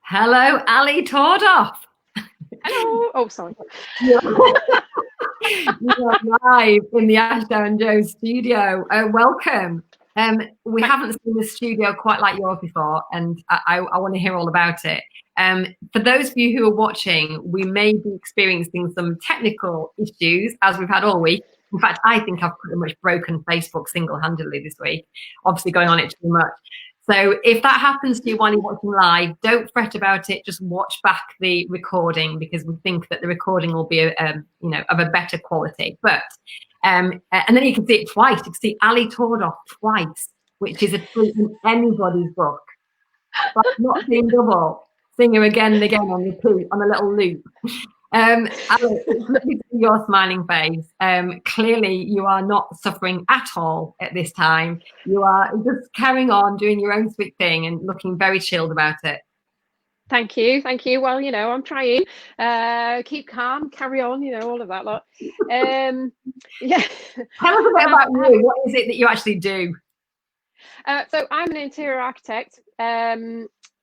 Hello, Ali Tordoff. Hello. Oh, sorry. You are live in the Ashdown Joe studio. Welcome. We haven't seen the studio quite like yours before, and I want to hear all about it. For those of you who are watching, we may be experiencing some technical issues as we've had all week. In fact, I think I've pretty much broken Facebook single-handedly this week, obviously going on it too much. So if that happens to you while you're watching live, don't fret about it. Just watch back the recording because we think that the recording will be, of a better quality. But and then you can see it twice. You can see Ali Tordoff twice, which is a treat in anybody's book. But not seeing double. Seeing her again and again on repeat on a little loop. Ali, it's lovely to see your smiling face. Clearly, you are not suffering at all at this time. You are just carrying on, doing your own sweet thing and looking very chilled about it. Thank you. Well, I'm trying. Keep calm, carry on, all of that lot. Yeah. Tell us a bit about you. What is it that you actually do? So I'm an interior architect,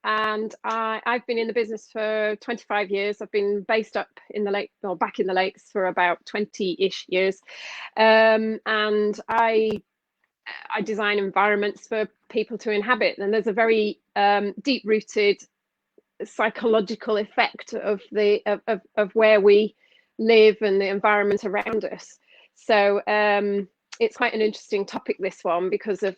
and I've been in the business for 25 years. I've been based up in the lake, or back in the lakes, for about 20-ish years, and I design environments for people to inhabit. And there's a very deep-rooted psychological effect of where we live and the environment around us. So it's quite an interesting topic, this one, because of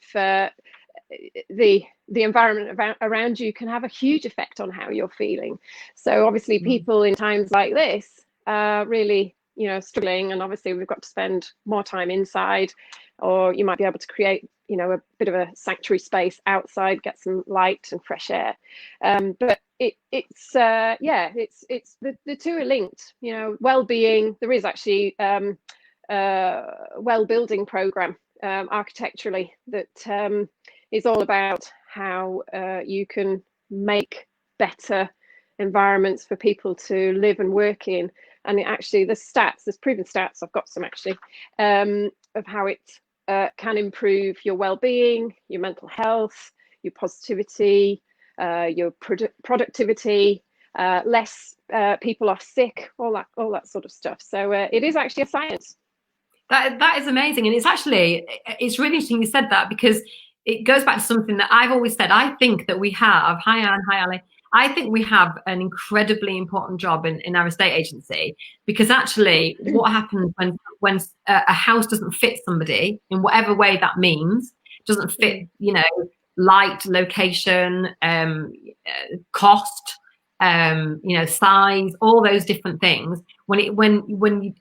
the environment around you can have a huge effect on how you're feeling. So obviously people in times like this are really struggling, and obviously we've got to spend more time inside, or you might be able to create a bit of a sanctuary space outside, get some light and fresh air. But it's the two are linked. Well-being. There is actually well-building program architecturally that is all about how you can make better environments for people to live and work in. And there's proven stats, I've got some actually, of how it can improve your well-being, your mental health, your positivity, your productivity, less people are sick, all that sort of stuff. So it is actually a science. That is amazing. And it's really interesting you said that, because it goes back to something that I've always said. I think that we have, hi Anne, hi Ali, I think we have an incredibly important job in our estate agency, because actually what happens when a house doesn't fit somebody in whatever way that means, doesn't fit, light, location, cost, size, all those different things. When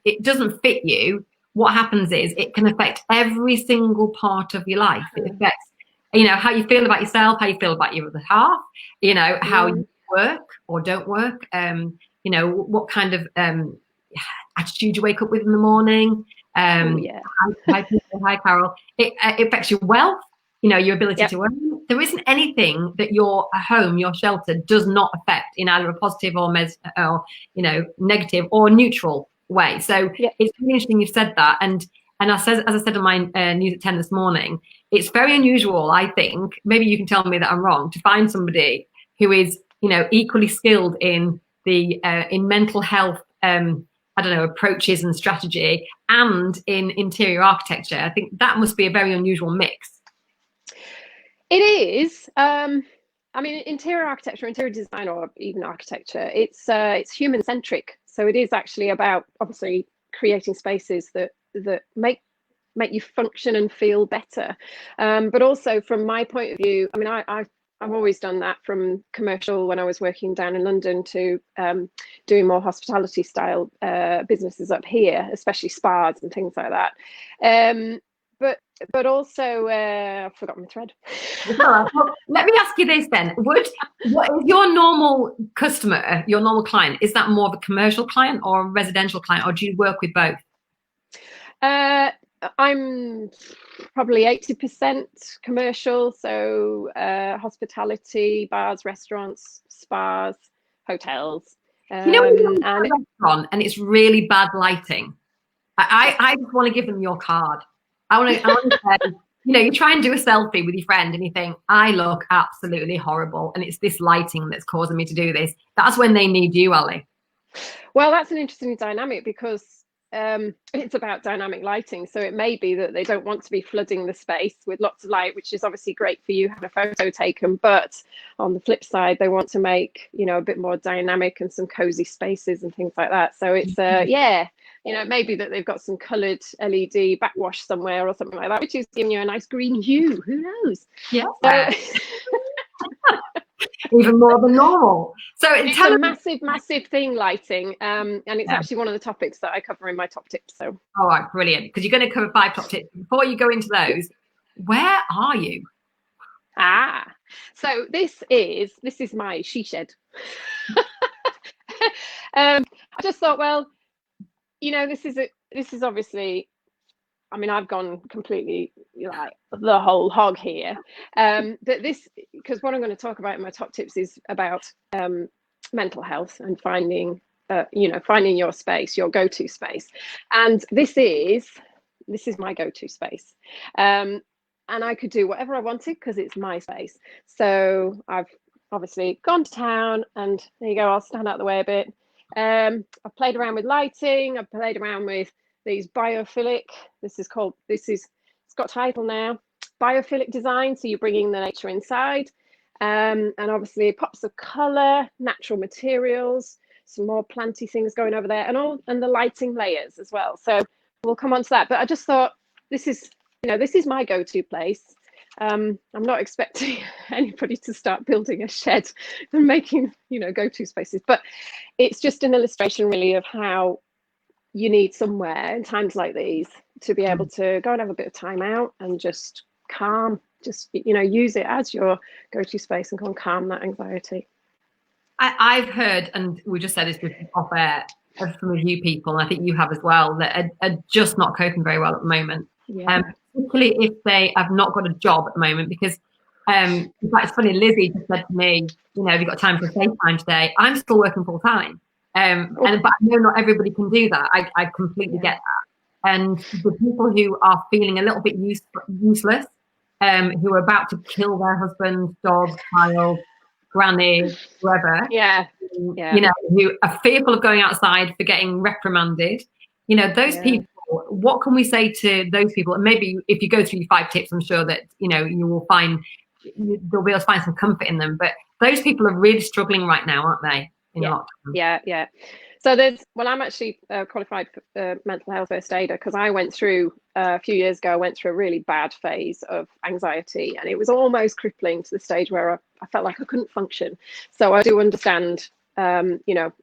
it doesn't fit you, what happens is it can affect every single part of your life. It affects, how you feel about yourself, how you feel about your other half, how you work or don't work, what kind of attitude you wake up with in the morning. Hi, Carol. It affects your wealth, your ability to earn. There isn't anything that your home, your shelter, does not affect in either a positive or negative or neutral way. So it's really interesting you've said that. And as I said on my news at 10 this morning, it's very unusual, I think, maybe you can tell me that I'm wrong, to find somebody who is, equally skilled in in mental health, approaches and strategy, and in interior architecture. I think that must be a very unusual mix. It is. Interior architecture, interior design, or even architecture, it's human centric. So it is actually about, obviously, creating spaces that make you function and feel better. But also, from my point of view, I've always done that, from commercial when I was working down in London to doing more hospitality style businesses up here, especially spas and things like that. But also, I've forgotten my thread. Well, let me ask you this then. What is your normal customer, your normal client? Is that more of a commercial client or a residential client, or do you work with both? I'm probably 80% commercial, so hospitality, bars, restaurants, spas, hotels. When you're at a restaurant and it's really bad lighting, I just want to give them your card. I want to say, you know, you try and do a selfie with your friend and you think, I look absolutely horrible and it's this lighting that's causing me to do this. That's when they need you, Ali. Well, that's an interesting dynamic because it's about dynamic lighting. So it may be that they don't want to be flooding the space with lots of light, which is obviously great for you having a photo taken. But on the flip side, they want to make, you know, a bit more dynamic and some cozy spaces and things like that. So it's, yeah, you know, maybe that they've got some coloured LED backwash somewhere or something like that, which is giving you a nice green hue. Who knows? Yeah. Even more than normal. So it's a massive thing, lighting, and it's actually one of the topics that I cover in my top tips. So all right, brilliant, because you're going to cover 5 top tips. Before you go into those, where are you? So this is my she shed. I just thought, well, you know, this is obviously, I mean, I've gone completely like the whole hog here. But this, because what I'm going to talk about in my top tips is about mental health and finding, you know, finding your space, your go-to space. And this is my go-to space. And I could do whatever I wanted because it's my space. So I've obviously gone to town, and there you go. I'll stand out of the way a bit. I've played around with lighting. I've played around with these biophilic, it's got a title now, biophilic design. So you're bringing the nature inside, and obviously pops of color, natural materials, some more planty things going over there, and the lighting layers as well. So we'll come on to that. But I just thought this is my go-to place. I'm not expecting anybody to start building a shed and making, you know, go-to spaces, but it's just an illustration really of how you need somewhere in times like these to be able to go and have a bit of time out and just calm, just, you know, use it as your go-to space and go and calm that anxiety. I've heard, and we just said this off air, of some of you people, and I think you have as well, that are just not coping very well at the moment. Yeah. Particularly if they have not got a job at the moment, because in fact, it's funny, Lizzie just said to me, you know, have you got time for FaceTime today? I'm still working full time. But I know not everybody can do that. I completely get that. And the people who are feeling a little bit useless, who are about to kill their husband, dog, child, granny, whoever, you know, who are fearful of going outside for getting reprimanded, you know, those people, what can we say to those people? And maybe if you go through your 5 tips, I'm sure that, you know, you'll be able to find some comfort in them. But those people are really struggling right now, aren't they? Yeah. So I'm actually qualified mental health first aider, because I went through a few years ago, I went through a really bad phase of anxiety, and it was almost crippling to the stage where I felt like I couldn't function. So I do understand, you know,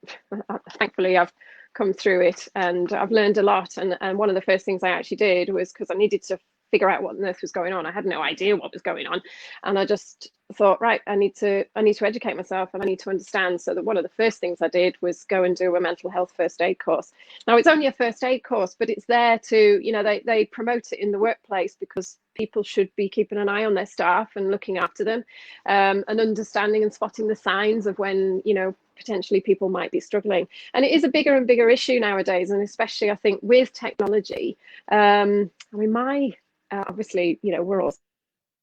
thankfully I've come through it and I've learned a lot. And one of the first things I actually did was, because I needed to figure out what on earth was going on. I had no idea what was going on. And I just thought, right, I need to educate myself, and I need to understand. So that one of the first things I did was go and do a mental health first aid course. Now, it's only a first aid course, but it's there to, you know, they promote it in the workplace because people should be keeping an eye on their staff and looking after them, and understanding and spotting the signs of when, you know, potentially people might be struggling. And it is a bigger and bigger issue nowadays, and especially I think with technology. I mean, obviously, you know, we're all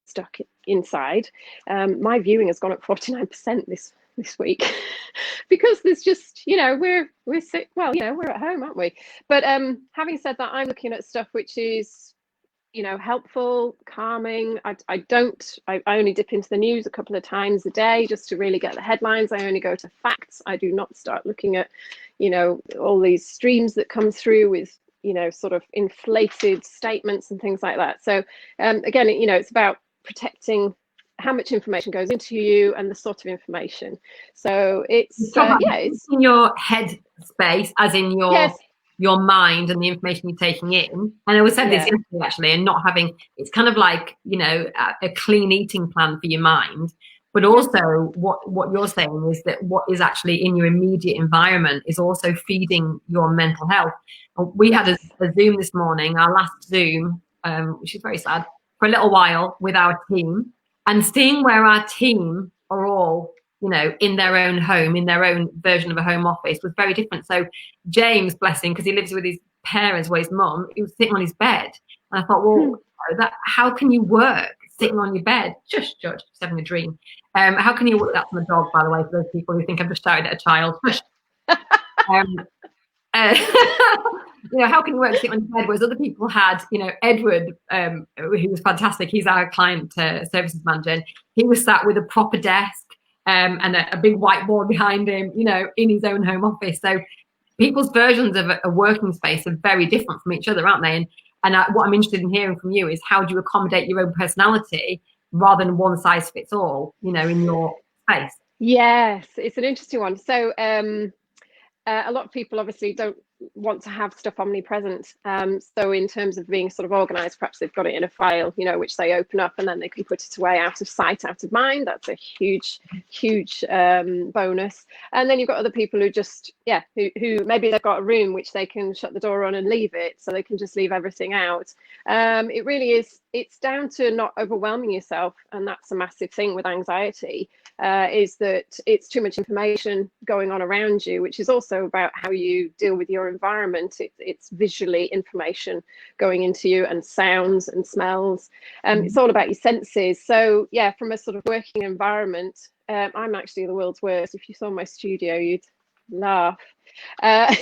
stuck inside. My viewing has gone up 49% this week because there's just, you know, we're sick. Well, you know, we're at home, aren't we? But having said that, I'm looking at stuff which is, you know, helpful, calming. I only dip into the news a couple of times a day just to really get the headlines. I only go to facts. I do not start looking at, you know, all these streams that come through with, you know, sort of inflated statements and things like that. So again, you know, it's about protecting how much information goes into you and the sort of information. So it's it's in your head space, as in your mind and the information you're taking in. And I always said this yesterday, actually, and not having, it's kind of like, you know, a clean eating plan for your mind. But also what you're saying is that what is actually in your immediate environment is also feeding your mental health. We had a Zoom this morning, our last Zoom, which is very sad, for a little while with our team, and seeing where our team are all, you know, in their own home, in their own version of a home office was very different. So James, bless him, because he lives with his parents, his mum, he was sitting on his bed. And I thought, well, that how can you work sitting on your bed? Just having a dream. How can you work? That's my dog, by the way, for those people who think I'm just shouting at a child. How can you work sitting on your bed? Whereas other people had, Edward, who was fantastic. He's our client services manager. And he was sat with a proper desk and a big whiteboard behind him, in his own home office. So people's versions of a working space are very different from each other, aren't they? And what I'm interested in hearing from you is how do you accommodate your own personality rather than one size fits all, in your space? Yes, it's an interesting one. So a lot of people obviously don't want to have stuff omnipresent. So in terms of being sort of organized, perhaps they've got it in a file, which they open up and then they can put it away out of sight, out of mind. That's a huge bonus. And then you've got other people who just, who maybe they've got a room which they can shut the door on and leave it, so they can just leave everything out. It really is, it's down to not overwhelming yourself. And that's a massive thing with anxiety, is that it's too much information going on around you, which is also about how you deal with your environment. It's visually information going into you, and sounds and smells. It's all about your senses. So yeah, from a sort of working environment, I'm actually the world's worst. If you saw my studio, you'd laugh. And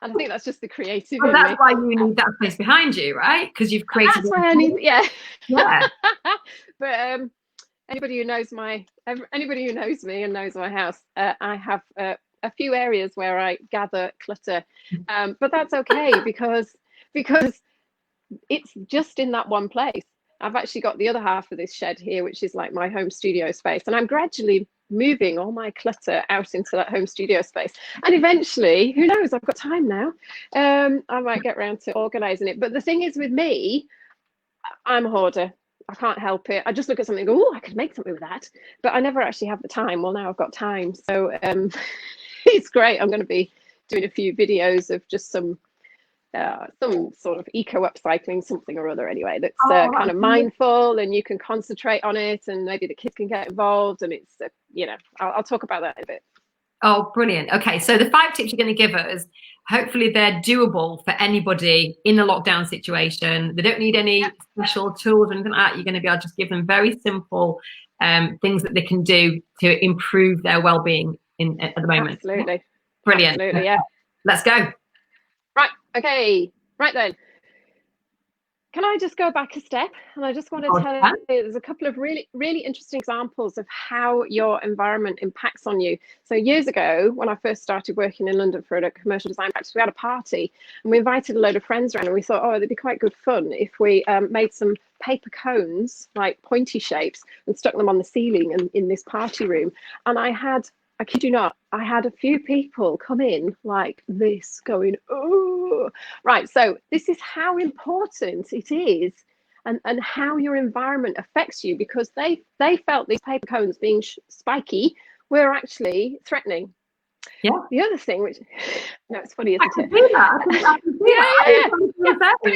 I think that's just the creative. Well, that's why you need that space behind you, right? Because you've created. That's why I need, yeah. But anybody who knows me and knows my house, I have a few areas where I gather clutter, but that's okay because it's just in that one place. I've actually got the other half of this shed here, which is like my home studio space, and I'm gradually moving all my clutter out into that home studio space. And eventually, who knows, I've got time now, I might get around to organizing it. But the thing is with me, I'm a hoarder. I can't help it. I just look at something and go, oh, I could make something with that. But I never actually have the time. Well, now I've got time. So it's great. I'm going to be doing a few videos of just some sort of eco upcycling something or other anyway, that's kind of mindful, and you can concentrate on it, and maybe the kids can get involved, and it's I'll talk about that in a bit. Oh, brilliant. Okay, so the 5 tips you're going to give us, hopefully they're doable for anybody in a lockdown situation. They don't need any special tools or anything like that. You're going to be able to just give them very simple things that they can do to improve their well-being at the moment. Absolutely. Brilliant. Absolutely, yeah. Let's go. Right, okay. Right then. Can I just go back a step? And I just want to tell you, there's a couple of really, really interesting examples of how your environment impacts on you. So years ago, when I first started working in London for a commercial design practice, we had a party and we invited a load of friends around, and we thought, oh, it'd be quite good fun if we made some paper cones, like pointy shapes, and stuck them on the ceiling and in this party room. And I kid you not, I had a few people come in like this going, oh, right. So this is how important it is, and how your environment affects you, because they felt these paper cones being spiky were actually threatening. Yeah. The other thing, which, no, it's funny, isn't it? But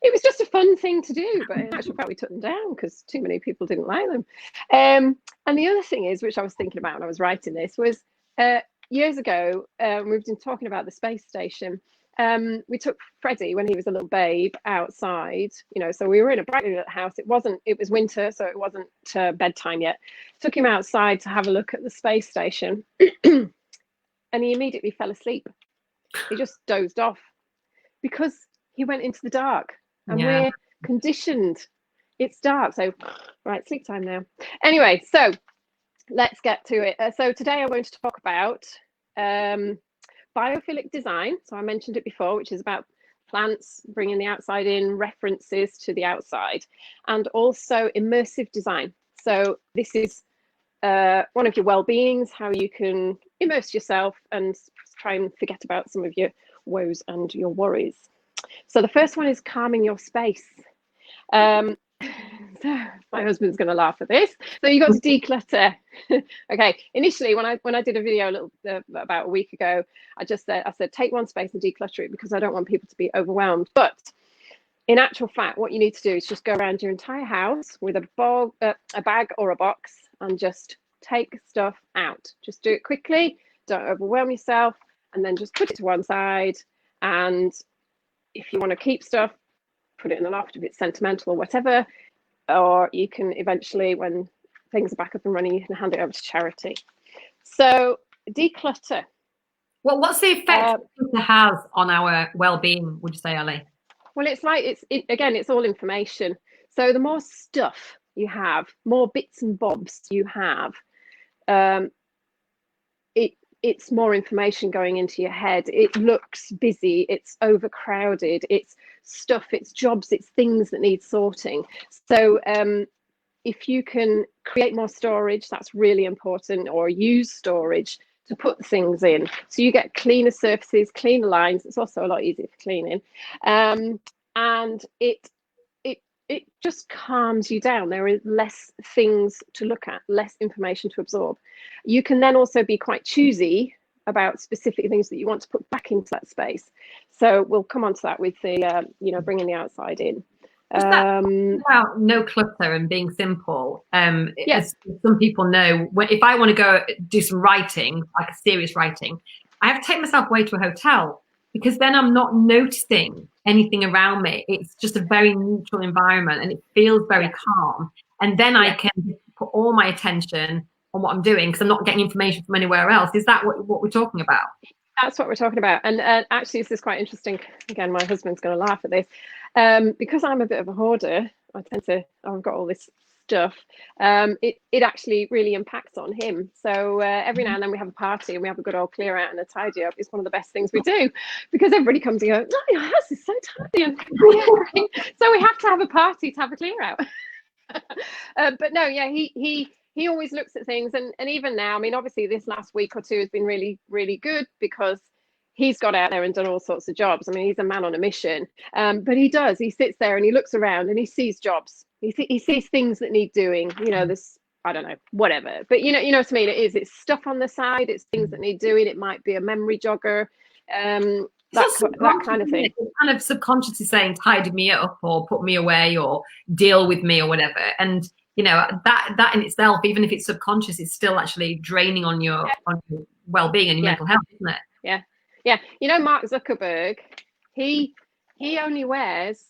it was just a fun thing to do, but in actual fact we took them down because too many people didn't like them. And the other thing is, which I was thinking about when I was writing this, was years ago, we've been talking about the space station. We took Freddie when he was a little babe outside, so we were in a brand new house. It was winter, so it wasn't bedtime yet. Took him outside to have a look at the space station and he immediately fell asleep. He just dozed off because he went into the dark. And we're conditioned. It's dark. So, right, sleep time now. Anyway, so let's get to it. So today I'm going to talk about biophilic design. So I mentioned it before, which is about plants, bringing the outside in, references to the outside, and also immersive design. So this is one of your well-beings, how you can immerse yourself and try and forget about some of your woes and your worries. So the first one is calming your space. So my husband's going to laugh at this. So you got to declutter. Okay. Initially, when I did a video about a week ago, I said take one space and declutter it, because I don't want people to be overwhelmed. But in actual fact, what you need to do is just go around your entire house with a bag or a box and just take stuff out. Just do it quickly. Don't overwhelm yourself, and then just put it to one side. And if you want to keep stuff, put it in the loft if it's sentimental or whatever, or you can eventually, when things are back up and running, you can hand it over to charity. So declutter. Well, what's the effect it has on our well-being, would you say, Ali? Well, it's like, again, it's all information. So the more stuff you have, more bits and bobs you have, it's more information going into your head. It looks busy, it's overcrowded, it's stuff, it's jobs, it's things that need sorting. So if you can create more storage, that's really important, or use storage to put things in. So you get cleaner surfaces, cleaner lines. It's also a lot easier for cleaning. And it just calms you down. There is less things to look at, less information to absorb. You can then also be quite choosy about specific things that you want to put back into that space. So we'll come on to that with the, bringing the outside in. About no clutter and being simple. As some people know, if I want to go do some writing, like a serious writing, I have to take myself away to a hotel, because then I'm not noticing anything around me. It's just a very neutral environment and it feels very calm. And then I can put all my attention on what I'm doing, because I'm not getting information from anywhere else. Is that what we're talking about? That's what we're talking about. And actually, this is quite interesting. Again, my husband's going to laugh at this. Because I'm a bit of a hoarder, I've got all this stuff. It actually really impacts on him. So every now and then we have a party and we have a good old clear out and a tidy up. It's one of the best things we do, because everybody comes and goes, "Oh, your house is so tidy." And so we have to have a party to have a clear out. But no, yeah, he always looks at things, and even now, I mean, obviously this last week or two has been really, really good, because he's got out there and done all sorts of jobs. I mean, he's a man on a mission, but he sits there and he looks around and he sees jobs. He sees things that need doing, this, I don't know, whatever. But you know what I mean? It's stuff on the side. It's things that need doing. It might be a memory jogger, that kind of thing. It's kind of subconsciously saying, tidy me up, or put me away, or deal with me, or whatever. And that in itself, even if it's subconscious, is still actually draining on your well-being and your mental health, isn't it? Yeah. Mark Zuckerberg, he only wears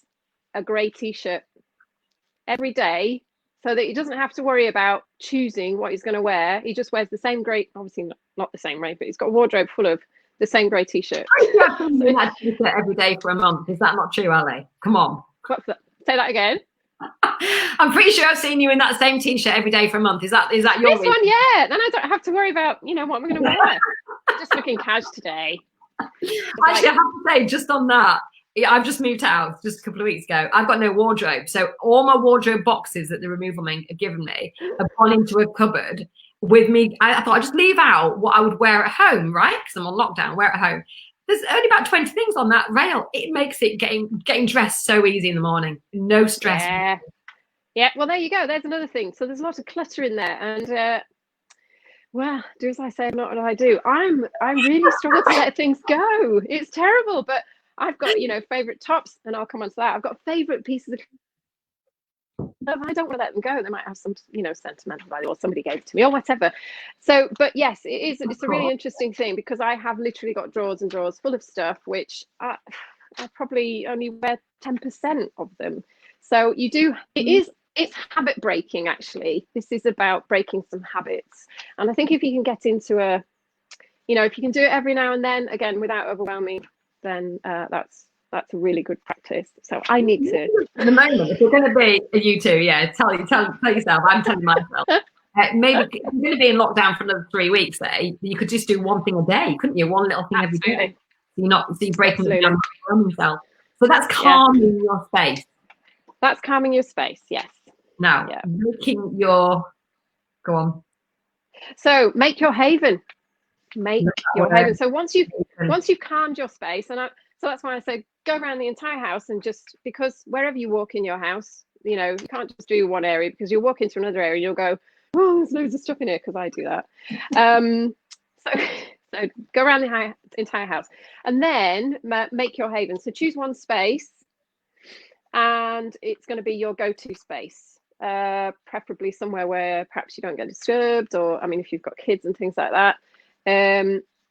a grey t-shirt every day, so that he doesn't have to worry about choosing what he's going to wear. He just wears the same grey, obviously not the same, right? But he's got a wardrobe full of the same grey t-shirt. You have to wear that t-shirt every day for a month. Is that not true, Ali? Come on. What's that? Say that again. I'm pretty sure I've seen you in that same t-shirt every day for a month. Is that your this reason? One? Yeah. Then I don't have to worry about what am I going to wear. I'm just looking cash today. Actually, I have to say, just on that, I've just moved house just a couple of weeks ago. I've got no wardrobe, so all my wardrobe boxes that the removal men have given me have gone into a cupboard with me. I thought I'd just leave out what I would wear at home, right? Because I'm on lockdown. Wear at home. There's only about 20 things on that rail. It makes it getting dressed so easy in the morning. No stress. Yeah. Well, there you go. There's another thing. So there's a lot of clutter in there, and well, do as I say, not what I do. I really struggle to let things go. It's terrible, but I've got favorite tops, and I'll come on to that. I've got favorite pieces of. But I don't want to let them go. They might have some, sentimental value, or somebody gave it to me, or whatever. So, but yes, it's a really interesting thing, because I have literally got drawers and drawers full of stuff, which I probably only wear 10% of them. So it's habit breaking, actually. This is about breaking some habits. And I think if you can get into if you can do it every now and then, again, without overwhelming, then that's a really good practice. So I need to. At the moment, if you're going to be you two, tell yourself. I'm telling myself. Maybe if you're going to be in lockdown for another 3 weeks. You could just do one thing a day, couldn't you? One little thing every day. So you're breaking it down from yourself. So that's calming your space. That's calming your space. Yes. Now, making your go on. So make your haven. Make your haven. So once you've calmed your space, so that's why I say go around the entire house, and just because wherever you walk in your house, you can't just do one area, because you'll walk into another area and you'll go, "Oh, there's loads of stuff in here," because I do that. So go around the entire house, and then make your haven. So choose one space, and it's going to be your go-to space. Preferably somewhere where perhaps you don't get disturbed, or if you've got kids and things like that,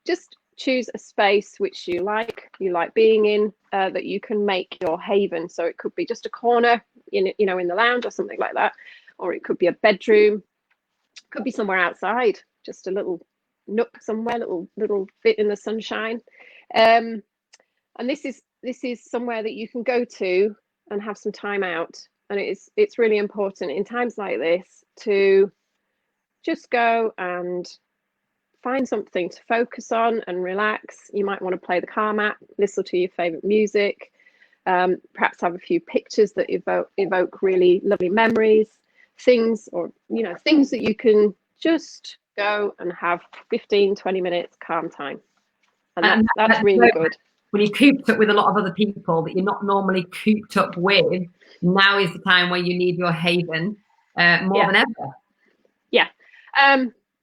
just choose a space which you like being in, that you can make your haven. So it could be just a corner in the lounge or something like that, or it could be a bedroom, could be somewhere outside, just a little nook somewhere, little bit in the sunshine. And this is somewhere that you can go to and have some time out. And it's really important in times like this to just go and find something to focus on and relax. You might want to play the Calm app, listen to your favorite music, perhaps have a few pictures that evoke really lovely memories, things that you can just go and have 15-20 minutes calm time. And that's really good. When you're cooped up with a lot of other people that you're not normally cooped up with, now is the time where you need your haven more than ever. Yeah.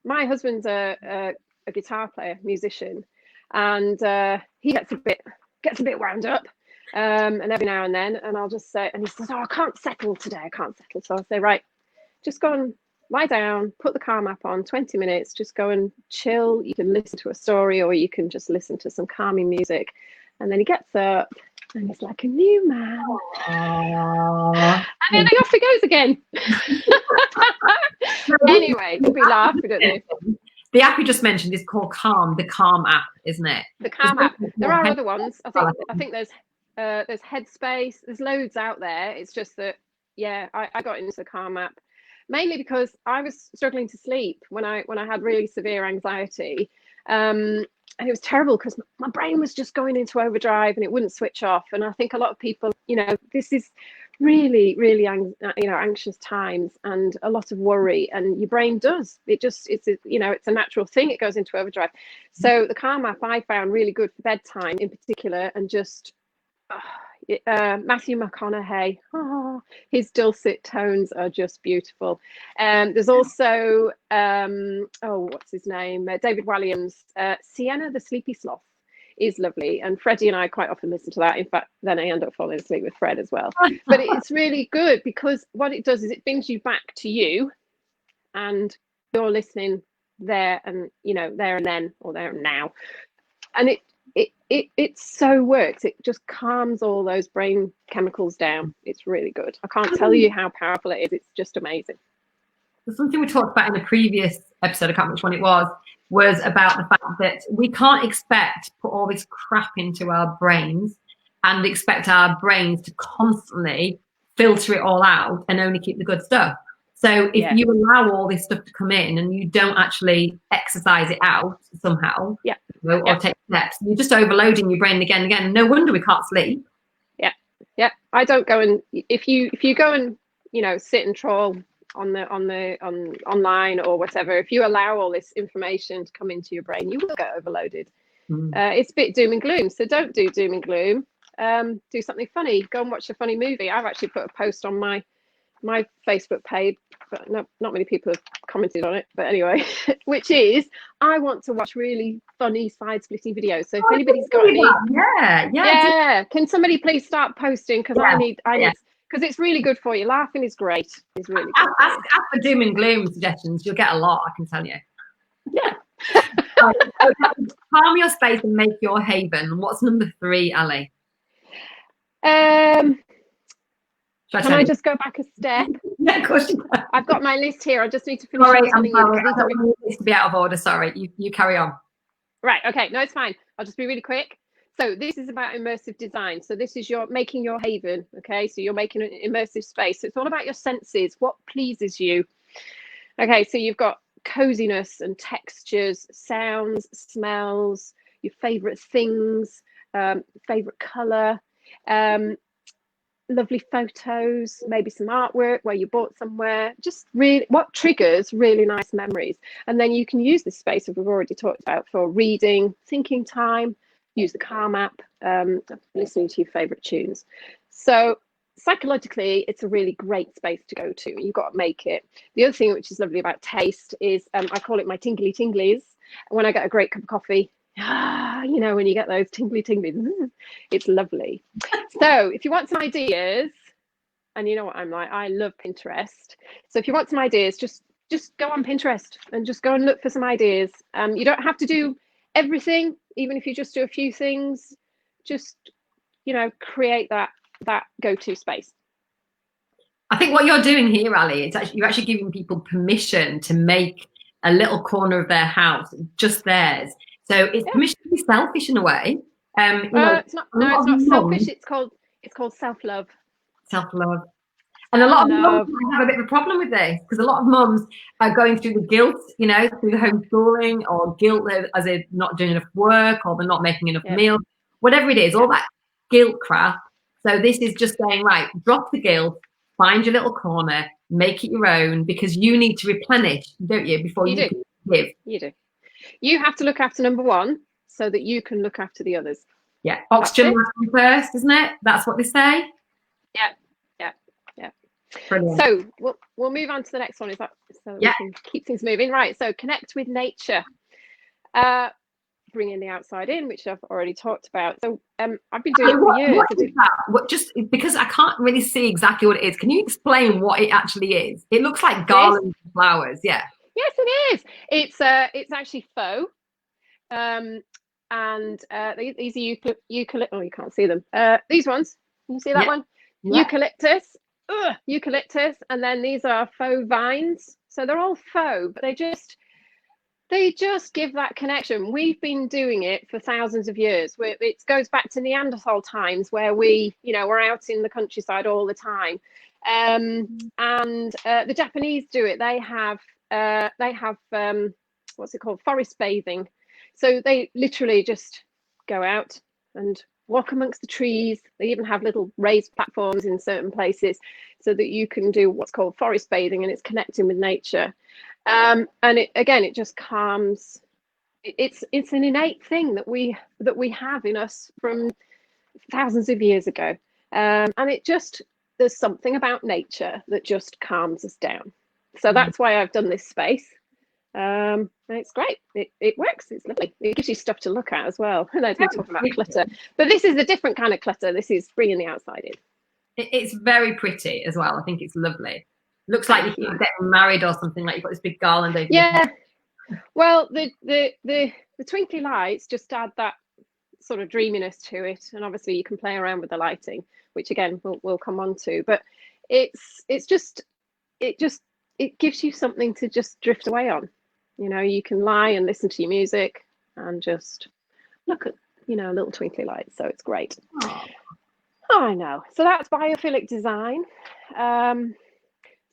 My husband's a guitar player, musician, and he gets a bit wound up, and every now and then, and I'll just say, and he says, "Oh, I can't settle today. I can't settle." So I'll say, "Right, just go and lie down, put the Calm app on, 20 minutes, just go and chill. You can listen to a story, or you can just listen to some calming music." And then he gets up and he's like a new man. And then off he goes again. Anyway, we laugh, we don't know. The app you just mentioned is called Calm, the Calm app, isn't it? The Calm app. There are other ones. I think there's Headspace. There's loads out there. It's just that, I got into the Calm app mainly because I was struggling to sleep when I had really severe anxiety. And it was terrible because my brain was just going into overdrive and it wouldn't switch off. And I think a lot of people, this is really, really, anxious times and a lot of worry. And your brain it's a natural thing. It goes into overdrive. So the Calm app I found really good for bedtime in particular, and just Matthew McConaughey, his dulcet tones are just beautiful. There's also what's his name, David Walliams, Sienna the Sleepy Sloth is lovely, and Freddie and I quite often listen to that. In fact, then I end up falling asleep with Fred as well. But it's really good because what it does is it brings you back to you, and you're listening there and there and then, or there and now, and it so works. It just calms all those brain chemicals down. It's really good. I can't tell you how powerful it is. It's just amazing. There's something we talked about in a previous episode, I can't remember which one it was about the fact that we can't expect to put all this crap into our brains and expect our brains to constantly filter it all out and only keep the good stuff. So if you allow all this stuff to come in and you don't actually exercise it out somehow, or take steps, you're just overloading your brain again and again. No wonder we can't sleep. Yeah. I don't go and if you go and sit and troll on online or whatever, if you allow all this information to come into your brain, you will get overloaded. It's a bit doom and gloom. So don't do doom and gloom. Do something funny. Go and watch a funny movie. I've actually put a post on my Facebook page, but not many people have commented on it, but anyway, which is I want to watch really funny side-splitting videos. So if anybody's got any, can somebody please start posting, because I need because it's really good for you. Laughing is great. It's really good. Ask for doom and gloom suggestions. You'll get a lot, I can tell you. Yeah. Calm your space and make your haven. What's number 3, Ali? Can I just go back a step? Yeah, of course you can. I've got my list here. I just need to finish. Sorry, I'm sorry. I don't want this to be out of order. Sorry. You carry on. Right. Okay. No, it's fine. I'll just be really quick. So this is about immersive design. So this is making your haven. Okay. So you're making an immersive space. So it's all about your senses. What pleases you? Okay. So you've got coziness and textures, sounds, smells, your favorite things, favorite color, lovely photos, maybe some artwork where you bought somewhere, just really what triggers really nice memories. And then you can use this space that we've already talked about for reading, thinking time, use the Calm app, listening to your favorite tunes. So psychologically, it's a really great space to go to. You've got to make it. The other thing which is lovely about taste is I call it my tingly tinglies. When I get a great cup of coffee, when you get those tingly tinglies, it's lovely. So if you want some ideas, and you know what I'm like, I love Pinterest. So if you want some ideas, just go on Pinterest and just go and look for some ideas. You don't have to do everything. even if you just do a few things, just, you know, create that go-to space. I think what you're doing here, Ali, it's actually, you're actually giving people permission to make a little corner of their house just theirs. So it's permission to be selfish in a way. You know, it's not. No, it's not selfish. It's called self-love. Self-love. And a lot of mums have a bit of a problem with this because a lot of mums are going through the guilt, you know, through the homeschooling, or guilt as they're not doing enough work, or they're not making enough meals, whatever it is, all that guilt crap. So this is just saying, right, drop the guilt, find your little corner, make it your own, because you need to replenish, don't you, before you can live. You do. You have to look after number one so that you can look after the others. Yeah, oxygen first, isn't it? That's what they say. Yeah. Brilliant. So we'll move on to the next one. Is that so we can keep things moving? Right. So connect with nature. Bringing the outside in, which I've already talked about. So I've been doing it for years. What is that? Just because I can't really see exactly what it is. Can you explain what it actually is? It looks like garlands of flowers. Yeah. Yes, it is. It's actually faux. And these are eucalyptus. Oh, you can't see them. These ones. Can you see that one? Yeah. Eucalyptus, and then these are faux vines. So they're all faux, but they just give that connection. We've been doing it for thousands of years. It goes back to Neanderthal times, where we're out in the countryside all the time. The Japanese do it. They have what's it called? Forest bathing. So they literally just go out and walk amongst the trees. They even have little raised platforms in certain places so that you can do what's called forest bathing, and it's connecting with nature. And it just calms. It's an innate thing that we have in us from thousands of years ago. And there's something about nature that just calms us down. So that's why I've done this space. And it's great. It works. It's lovely. It gives you stuff to look at as well. And there's me talking about clutter, but this is a different kind of clutter. This is bringing the outside in. It's very pretty as well. I think it's lovely. Looks like you're getting married or something. Like you've got this big garland over your head. Well, the twinkly lights just add that sort of dreaminess to it, and obviously you can play around with the lighting, which again we'll come on to. But it gives you something to just drift away on. You know, you can lie and listen to your music and just look at, little twinkly lights. So it's great. Oh, I know. So that's biophilic design.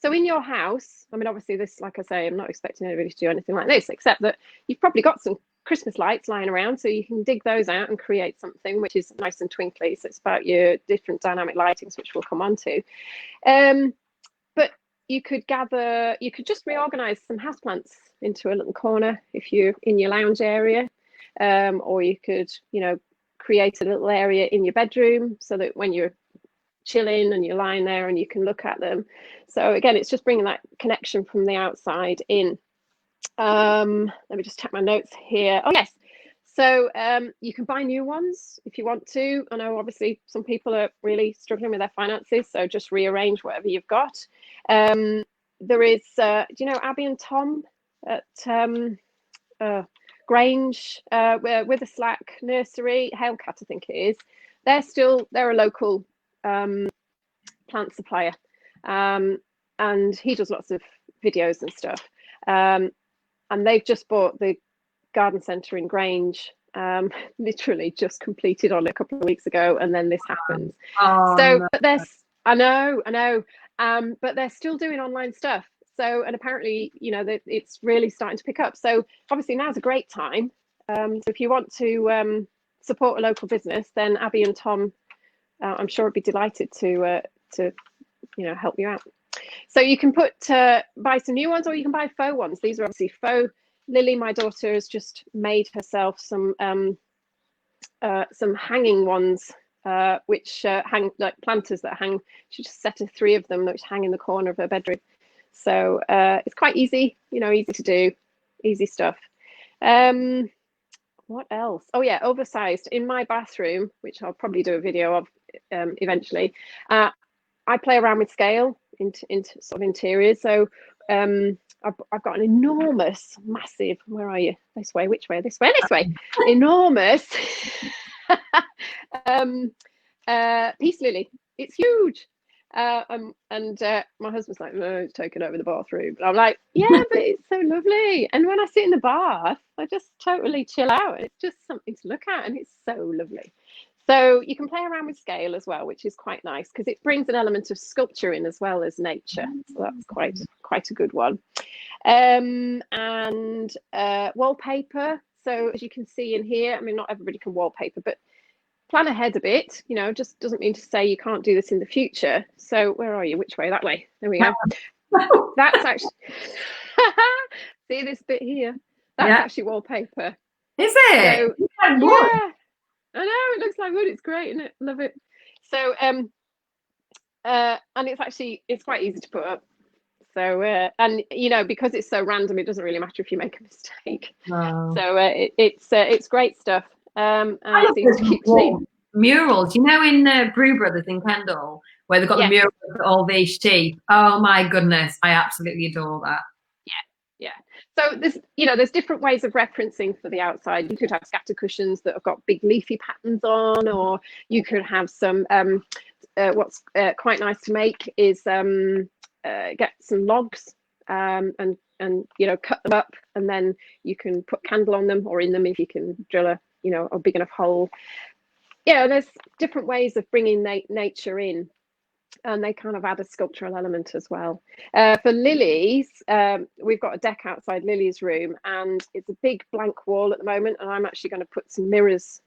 So in your house, I mean, obviously this, like I say, I'm not expecting anybody to do anything like this, except that you've probably got some Christmas lights lying around, so you can dig those out and create something which is nice and twinkly. So it's about your different dynamic lightings, which we'll come on to. But you could just reorganize some houseplants into a little corner if you're in your lounge area, or you could, create a little area in your bedroom so that when you're chilling and you're lying there and you can look at them. So again, it's just bringing that connection from the outside in. Let me just check my notes here. Oh yes, so you can buy new ones if you want to. I know obviously some people are really struggling with their finances, so just rearrange whatever you've got. There is, do you know Abby and Tom at Grange, with a Slack nursery, Halecat I think it is. They're a local plant supplier, and he does lots of videos and stuff, and they've just bought the garden centre in Grange, literally just completed on it a couple of weeks ago, and then this happens. But I know, but they're still doing online stuff. So, and apparently, it's really starting to pick up. So obviously now's a great time. So if you want to support a local business, then Abby and Tom, I'm sure would be delighted to help you out. So you can buy some new ones, or you can buy faux ones. These are obviously faux. Lily, my daughter, has just made herself some hanging ones, which hang like planters that hang. She just set 3 of them which hang in the corner of her bedroom. So it's quite easy, easy to do, easy stuff. What else? Oh yeah, oversized. In my bathroom, which I'll probably do a video of eventually, I play around with scale into sort of interiors. So I've got an enormous, massive, where are you? This way, which way? This way, this way. Enormous peace lily. It's huge. And my husband's like, no, it's taken over the bathroom. But I'm like, yeah, but it's so lovely. And when I sit in the bath, I just totally chill out. It's just something to look at, and it's so lovely. So you can play around with scale as well, which is quite nice because it brings an element of sculpture in as well as nature. So that's quite a good one. And wallpaper. So as you can see in here, I mean, not everybody can wallpaper, but plan ahead a bit, you know, just doesn't mean to say you can't do this in the future. So where are you? Which way? That way. There we go. That's actually, see this bit here? That's actually wallpaper. Is it? So, yeah. I know, it looks like wood. It's great, isn't it? Love it. So, and it's quite easy to put up. So, and you know, because it's so random, it doesn't really matter if you make a mistake. Wow. So it's great stuff. And it seems to keep clean. Murals, you know, in Brew Brothers in Kendal, where they've got the murals of all the sheep. Oh my goodness, I absolutely adore that. Yeah. So there's different ways of referencing for the outside. You could have scatter cushions that have got big leafy patterns on, or you could have some. What's quite nice to make is get some logs and you know, cut them up, and then you can put candle on them or in them if you can drill a big enough hole. Yeah, there's different ways of bringing nature in. And they kind of add a sculptural element as well. For Lily's, we've got a deck outside Lily's room, and it's a big blank wall at the moment. And I'm actually going to put some mirrors,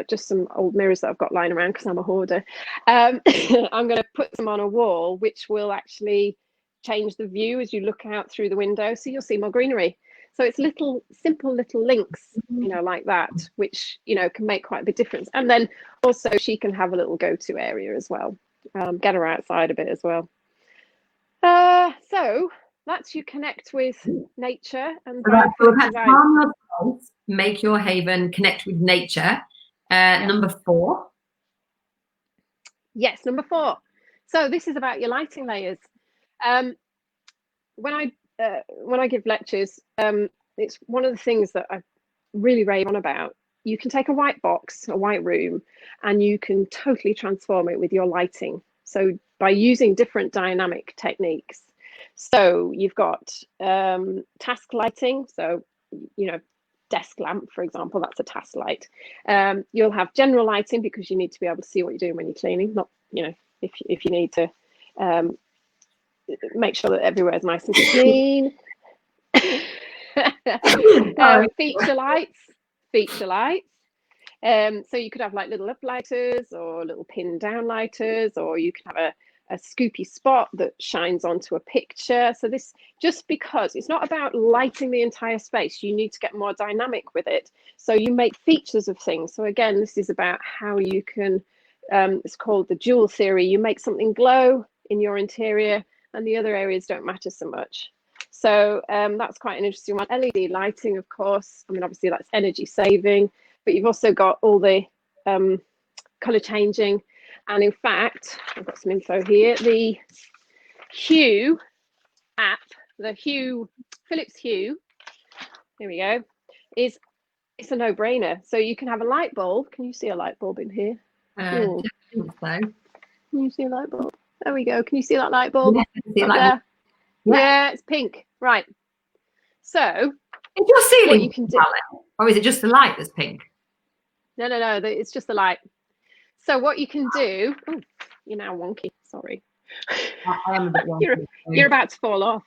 just some old mirrors that I've got lying around because I'm a hoarder. I'm going to put them on a wall, which will actually change the view as you look out through the window. So you'll see more greenery. So it's simple little links, you know, like that, which, you know, can make quite a big difference. And then also she can have a little go-to area as well. Get her outside a bit as well. So that's you connect with nature and make your haven, connect with nature. Number 4. Yes, number 4. So this is about your lighting layers. When I give lectures, it's one of the things that I really rave on about. You can take a white box, a white room, and you can totally transform it with your lighting. So by using different dynamic techniques. So you've got task lighting. So, you know, desk lamp, for example, that's a task light. You'll have general lighting because you need to be able to see what you're doing when you're cleaning. Not, you know, if you need to make sure that everywhere is nice and clean. Feature lights. So you could have like little uplighters or little pin down lighters, or you can have a scoopy spot that shines onto a picture. So this, just because it's not about lighting the entire space, you need to get more dynamic with it. So you make features of things. So again, this is about how you can, it's called the jewel theory. You make something glow in your interior and the other areas don't matter so much. So that's quite an interesting one. LED lighting, of course. I mean, obviously that's energy saving, but you've also got all the color changing. And in fact, I've got some info here. The Hue app, the Hue, Philips Hue, here we go, it's a no-brainer. So you can have a light bulb. Can you see a light bulb in here? I think so. Can you see a light bulb? There we go. Can you see that light bulb? Yeah, I can see light bulb. Yeah, it's pink. Right. So is your ceiling you can do, or is it just the light that's pink? No, it's just the light. So what you can do, oh, you're now wonky, sorry. I am a bit wonky. You're about to fall off.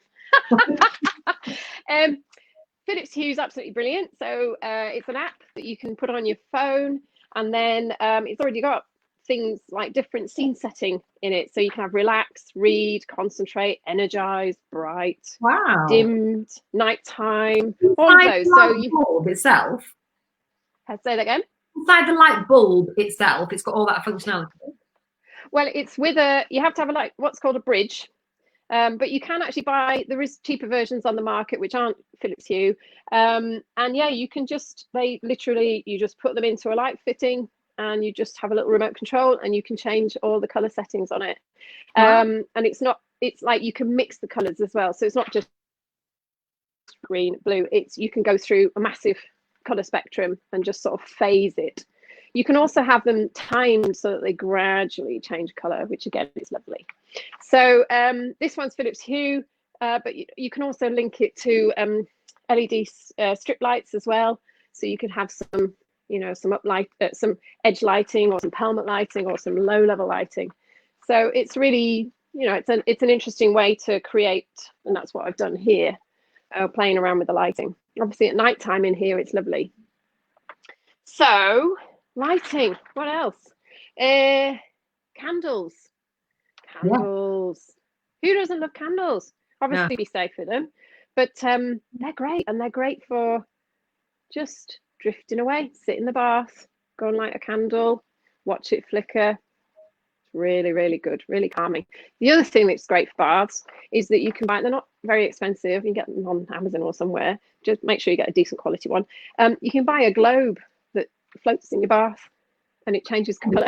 Philips Hue is absolutely brilliant. So it's an app that you can put on your phone, and then it's already got things like different scene setting in it. So you can have relax, read, concentrate, energize, bright, dimmed, nighttime, all of those. So you bulb itself. Say that again. Inside the light bulb itself, it's got all that functionality. Well, it's with you have to have what's called a bridge, but you can actually buy, there is cheaper versions on the market which aren't Philips Hue, and yeah, you can you just put them into a light fitting and you just have a little remote control and you can change all the color settings on it. And it's like you can mix the colors as well, so it's not just green, blue. You can go through a massive color spectrum and just sort of phase it. You can also have them timed so that they gradually change color, which again is lovely. So this one's Philips Hue, but you can also link it to LED strip lights as well. So you could have some, some some edge lighting, or some pelmet lighting, or some low level lighting. So it's really, it's an interesting way to create, and that's what I've done here, playing around with the lighting. Obviously at night time in here, it's lovely. So lighting, what else? Candles. Candles. Yeah. Who doesn't love candles? Obviously, be safe with them, but they're great, and they're great for just drifting away. Sit in the bath, go and light a candle, watch it flicker. It's really, really good, really calming. The other thing that's great for baths is that you can buy. They're not very expensive. You can get them on Amazon or somewhere. Just make sure you get a decent quality one. You can buy a globe that floats in your bath, and it changes colour.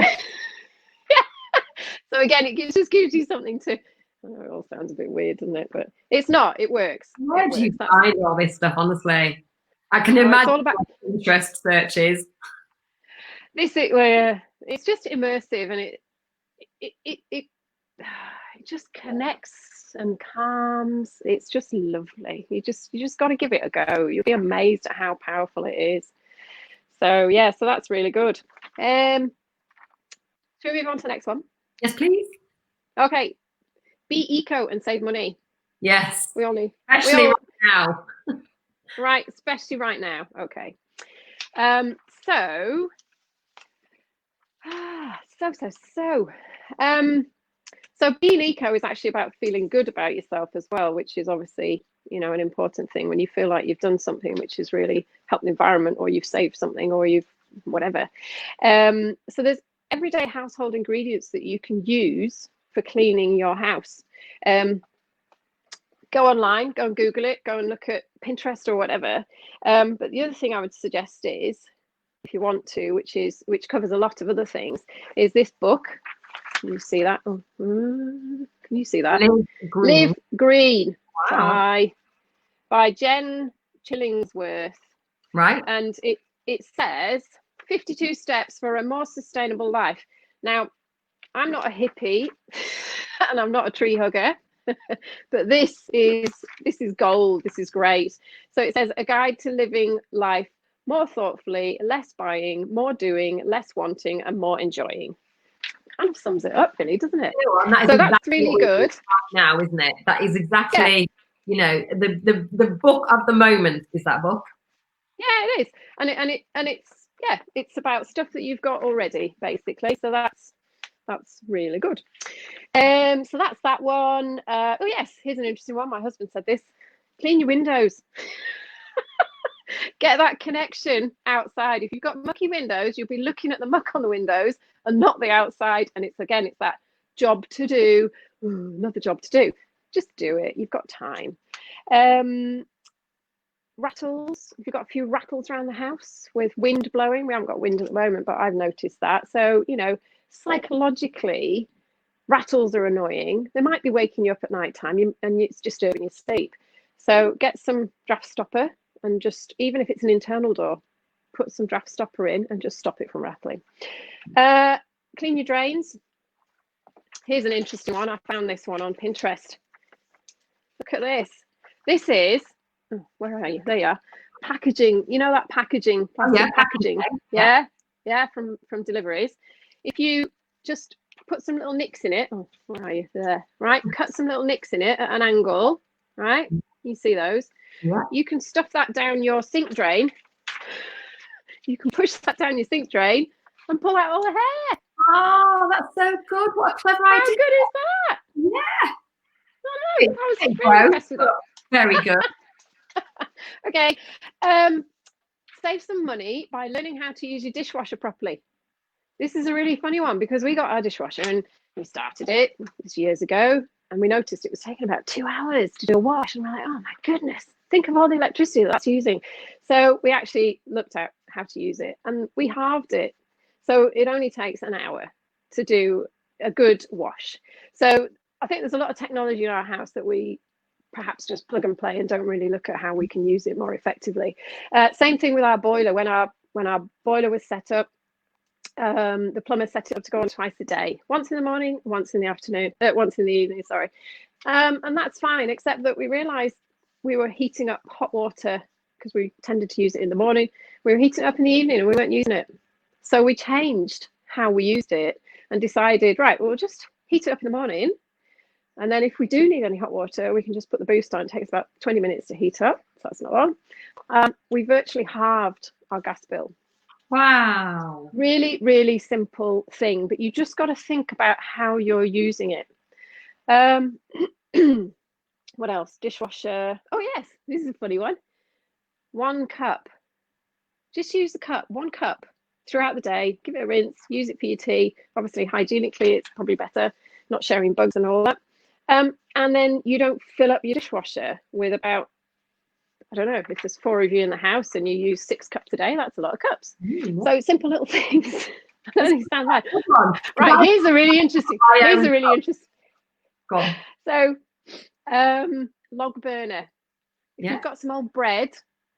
So again, it just gives you something to. I know it all sounds a bit weird, doesn't it? But it's not. It works. Where do you find all this stuff? Honestly, I can imagine it's all about interest searches. This is where it's just immersive, and it just connects and calms. It's just lovely. You just got to give it a go. You'll be amazed at how powerful it is. So yeah, so that's really good. Should we move on to the next one? Yes, please. Okay. Be eco and save money. Yes. We all need. Especially right now. Right, especially right now. Okay. So being eco is actually about feeling good about yourself as well, which is obviously, an important thing when you feel like you've done something which has really helped the environment, or you've saved something, or you've whatever. So there's everyday household ingredients that you can use for cleaning your house. Go online, go and Google it, go and look at Pinterest or whatever. But the other thing I would suggest is, if you want to, which covers a lot of other things, is this book. Can you see that? Oh, can you see that? Live Green. Wow. By Jen Chillingsworth. Right. And it says 52 steps for a more sustainable life. Now, I'm not a hippie and I'm not a tree hugger, but this is gold. This is great. So it says a guide to living life more thoughtfully, less buying, more doing, less wanting, and more enjoying. Kind of sums it up, really, doesn't it? So that's really good. Now, isn't it? That is exactly, the book of the moment is that book. Yeah, it is, and it's about stuff that you've got already, basically. So that's really good. So that's that one. Oh yes, here's an interesting one. My husband said this: clean your windows. Get that connection outside. If you've got mucky windows, you'll be looking at the muck on the windows and not the outside. And it's that job to do. Ooh, another job to do. Just do it. You've got time. Rattles. If you've got a few rattles around the house with wind blowing, we haven't got wind at the moment, but I've noticed that. So, psychologically, rattles are annoying. They might be waking you up at night time and it's disturbing your sleep. So get some draft stopper, and just, even if it's an internal door, put some draft stopper in and just stop it from rattling. Clean your drains. Here's an interesting one. I found this one on Pinterest. Look at this. This is, where are you? There you are. Packaging. You know that packaging, plastic packaging. Yeah, from deliveries. If you just put some little nicks in it. Oh, where are you? There. Right. Cut some little nicks in it at an angle. Right. You see those? Yeah. You can stuff that down your sink drain. You can push that down your sink drain and pull out all the hair. Oh, that's so good. What a clever idea. How good is that? Yeah. I was very impressed with that. Very good. Okay. Save some money by learning how to use your dishwasher properly. This is a really funny one because we got our dishwasher and we started it years ago, and we noticed it was taking about 2 hours to do a wash, and we're like, oh my goodness, think of all the electricity that's using. So we actually looked at how to use it, and we halved it. So it only takes an hour to do a good wash. So I think there's a lot of technology in our house that we perhaps just plug and play and don't really look at how we can use it more effectively. Same thing with our boiler. When our boiler was set up, the plumber set it up to go on twice a day, once in the morning, once in the afternoon, once in the evening, sorry. And that's fine, except that we realized we were heating up hot water because we tended to use it in the morning. We were heating it up in the evening and we weren't using it. So we changed how we used it and decided, right, we'll just heat it up in the morning. And then if we do need any hot water, we can just put the boost on. It takes about 20 minutes to heat up, so that's not long. We virtually halved our gas bill. Wow. Really, really simple thing, but you just got to think about how you're using it. What else? Dishwasher. Oh yes, this is a funny one. 1 cup. Just use the cup, 1 cup throughout the day. Give it a rinse, use it for your tea. Obviously, hygienically, it's probably better, not sharing bugs and all that. And then you don't fill up your dishwasher with about, I don't know, if there's 4 of you in the house and you use 6 cups a day, that's a lot of cups. So simple little things. I don't understand that. Right, here's a really interesting. Go on. So, log burner. If you've got some old bread,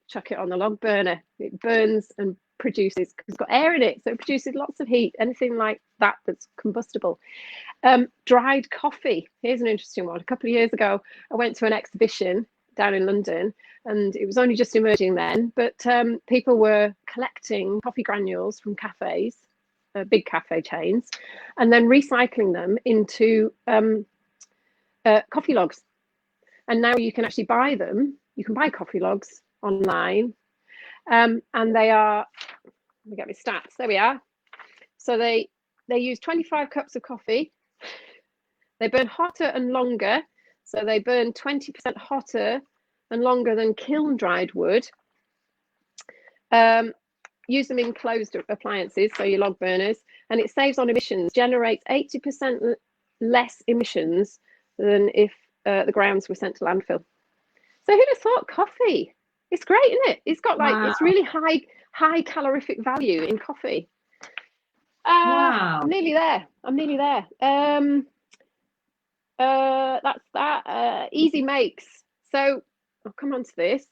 chuck it on the log burner. It burns and produces, because it's got air in it, so it produces lots of heat. Anything like that that's combustible. Dried coffee. Here's an interesting one. A couple of years ago, I went to an exhibition down in London, and it was only just emerging then, but people were collecting coffee granules from cafes, big cafe chains, and then recycling them into coffee logs. And now you can actually buy them. You can buy coffee logs online, and they are, let me get my stats, there we are. So they use 25 cups of coffee. They burn hotter and longer. So they burn 20% hotter and longer than kiln dried wood. Use them in closed appliances, so your log burners, and it saves on emissions, generates 80% less emissions than if the grounds were sent to landfill. So who'd have thought coffee? It's great, isn't it? It's got like, it's really high calorific value in coffee. Wow. I'm nearly there. That's that. Easy makes. So I'll come on to this.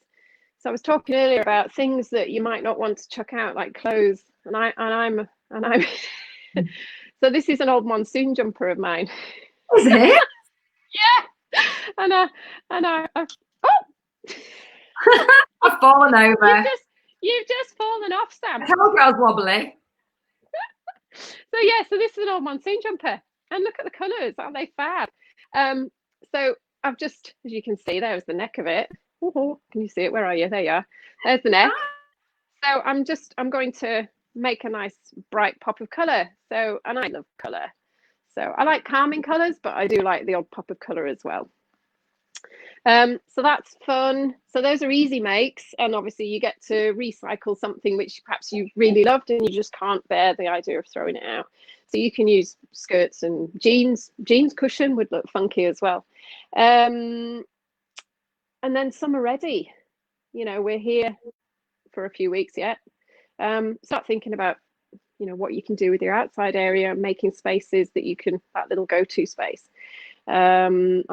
So I was talking earlier about things that you might not want to chuck out, like clothes, and I'm so this is an old monsoon jumper of mine. Is it? Yeah. And I oh, I've fallen over. You've just fallen off, Sam. I told you I was wobbly. So yeah, so this is an old monsoon jumper, and look at the colours, aren't they fab? So I've just, as you can see, there's the neck of it. Can you see it? Where are you? There you are. There's the neck. So I'm going to make a nice bright pop of colour. So, and I love colour. So I like calming colours, but I do like the odd pop of colour as well. So that's fun. So those are easy makes, and obviously you get to recycle something which perhaps you really loved and you just can't bear the idea of throwing it out. So you can use skirts and jeans. Jeans cushion would look funky as well. And then summer ready. You know, we're here for a few weeks yet. Start thinking about, you know, what you can do with your outside area, making spaces that you can, that little go-to space. I've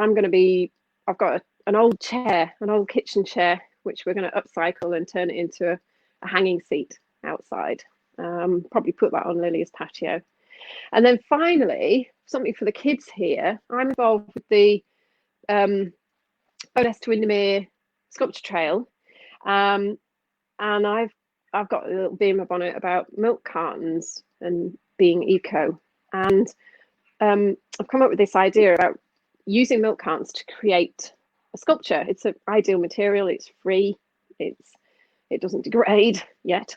got an old chair, an old kitchen chair, which we're going to upcycle and turn it into a hanging seat outside. Probably put that on Lily's patio. And then finally, something for the kids here. I'm involved with the Bowness to Windermere Sculpture Trail, and I've got a little bee in my bonnet about milk cartons and being eco. And I've come up with this idea about using milk cartons to create a sculpture. It's an ideal material. It's free. It doesn't degrade yet.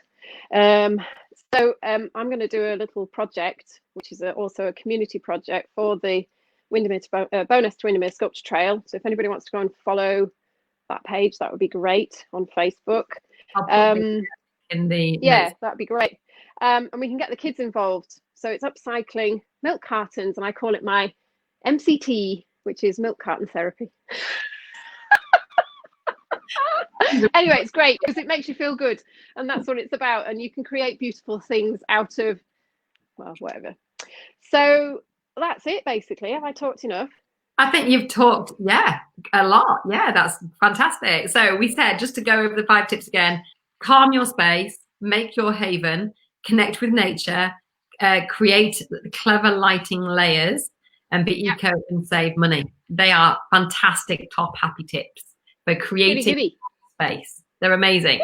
So I'm going to do a little project, which is also a community project for the Bowness to Windermere Sculpture Trail. So if anybody wants to go and follow that page, that would be great on Facebook. In the that'd be great. And we can get the kids involved. So it's upcycling milk cartons, and I call it my MCT, which is milk carton therapy. Anyway, it's great because it makes you feel good, and that's what it's about. And you can create beautiful things out of, well, whatever. So that's it, basically. Have I talked enough? I think you've talked, A lot. Yeah, that's fantastic. So we said, just to go over the 5 tips again: calm your space, make your haven, connect with nature, create clever lighting layers, and be eco and save money. They are fantastic top happy tips for creating space. They're amazing.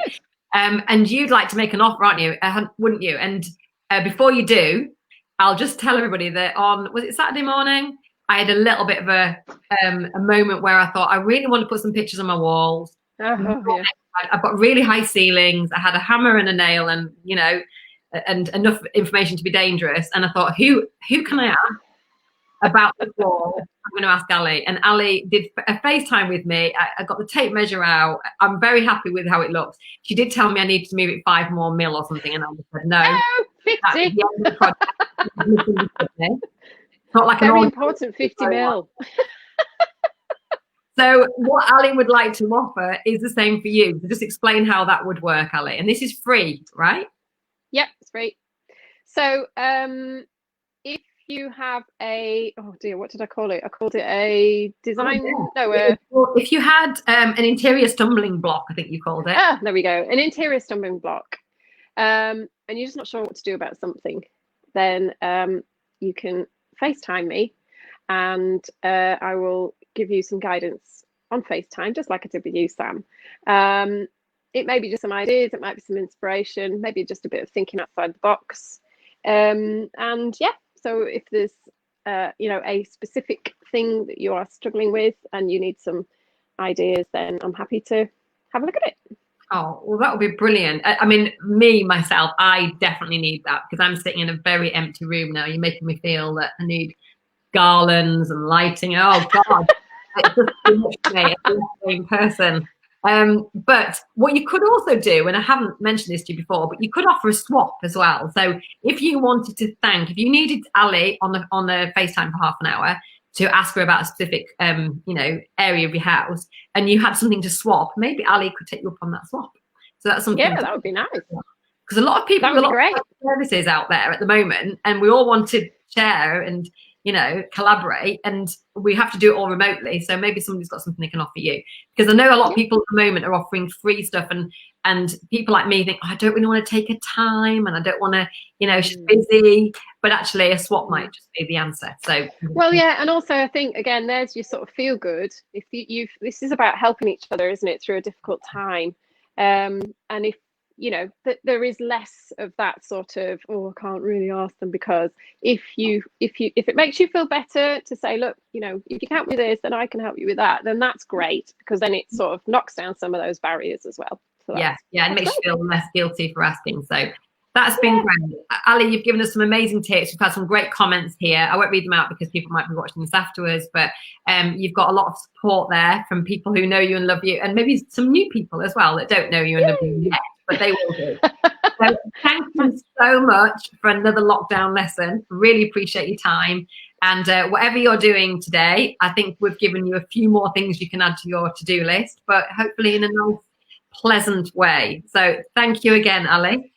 And you'd like to make an offer, aren't you? Wouldn't you? And before you do, I'll just tell everybody that was it Saturday morning? I had a little bit of a moment where I thought I really want to put some pictures on my walls. Yeah. I've got really high ceilings. I had a hammer and a nail, and and enough information to be dangerous. And I thought, who can I ask about the wall? I'm going to ask Ali. And Ali did a FaceTime with me. I got the tape measure out. I'm very happy with how it looks. She did tell me I needed to move it 5 more mil or something, and I said no. 50. Not like very important 50 mil. So what Ali would like to offer is the same for you. So just explain how that would work, Ali. And this is free, right? Yep, it's free. So if you have oh dear, what did I call it? I called it a design. If you had an interior stumbling block, I think you called it. There we go. An interior stumbling block. And you're just not sure what to do about something, then you can FaceTime me, and I will give you some guidance on FaceTime, just like I did with you, Sam. It may be just some ideas, it might be some inspiration, maybe just a bit of thinking outside the box. And yeah, so if there's a specific thing that you are struggling with and you need some ideas, then I'm happy to have a look at it. Oh, well, that would be brilliant. I mean, myself, I definitely need that, because I'm sitting in a very empty room now. You're making me feel that I need garlands and lighting. Oh, God. It's just too much for me. I'm the same person. But what you could also do, and I haven't mentioned this to you before, but you could offer a swap as well. So if you wanted to if you needed Ali on the FaceTime for half an hour to ask her about a specific, area of your house, and you had something to swap, maybe Ali could take you up on that swap. So that's something. Yeah, that would be nice. Because a lot of people, a lot of services out there at the moment, and we all want to share and collaborate, and we have to do it all remotely. So maybe somebody's got something they can offer you, because I know a lot of people at the moment are offering free stuff, and people like me think, I don't really want to take a time, and I don't want to, she's busy, but actually a swap might just be the answer. So well, yeah, and also I think again, there's your sort of feel good. If this is about helping each other, isn't it, through a difficult time, and if that there is less of that sort of, I can't really ask them, because if it makes you feel better to say, look, if you can help me with this, then I can help you with that, then that's great, because then it sort of knocks down some of those barriers as well. So yeah, it makes you feel less guilty for asking. So that's been great. Ali, you've given us some amazing tips. We've had some great comments here. I won't read them out because people might be watching this afterwards, but you've got a lot of support there from people who know you and love you, and maybe some new people as well that don't know you and love you yet, but they will do. So thank you so much for another lockdown lesson. Really appreciate your time. And whatever you're doing today, I think we've given you a few more things you can add to your to-do list, but hopefully in a nice, pleasant way. So thank you again, Ali.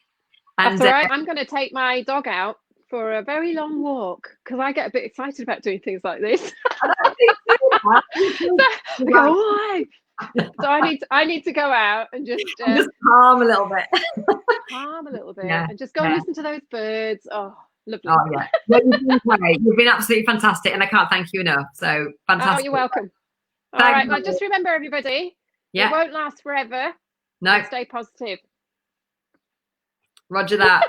And, that's all right. I'm going to take my dog out for a very long walk, because I get a bit excited about doing things like this. So I need to go out and just calm a little bit. And just go and listen to those birds. Oh, lovely. Oh yeah, you've been great. You've been absolutely fantastic, and I can't thank you enough. So fantastic. Oh, you're welcome. All right, well, just remember, everybody, it won't last forever. No. Stay positive. Roger that.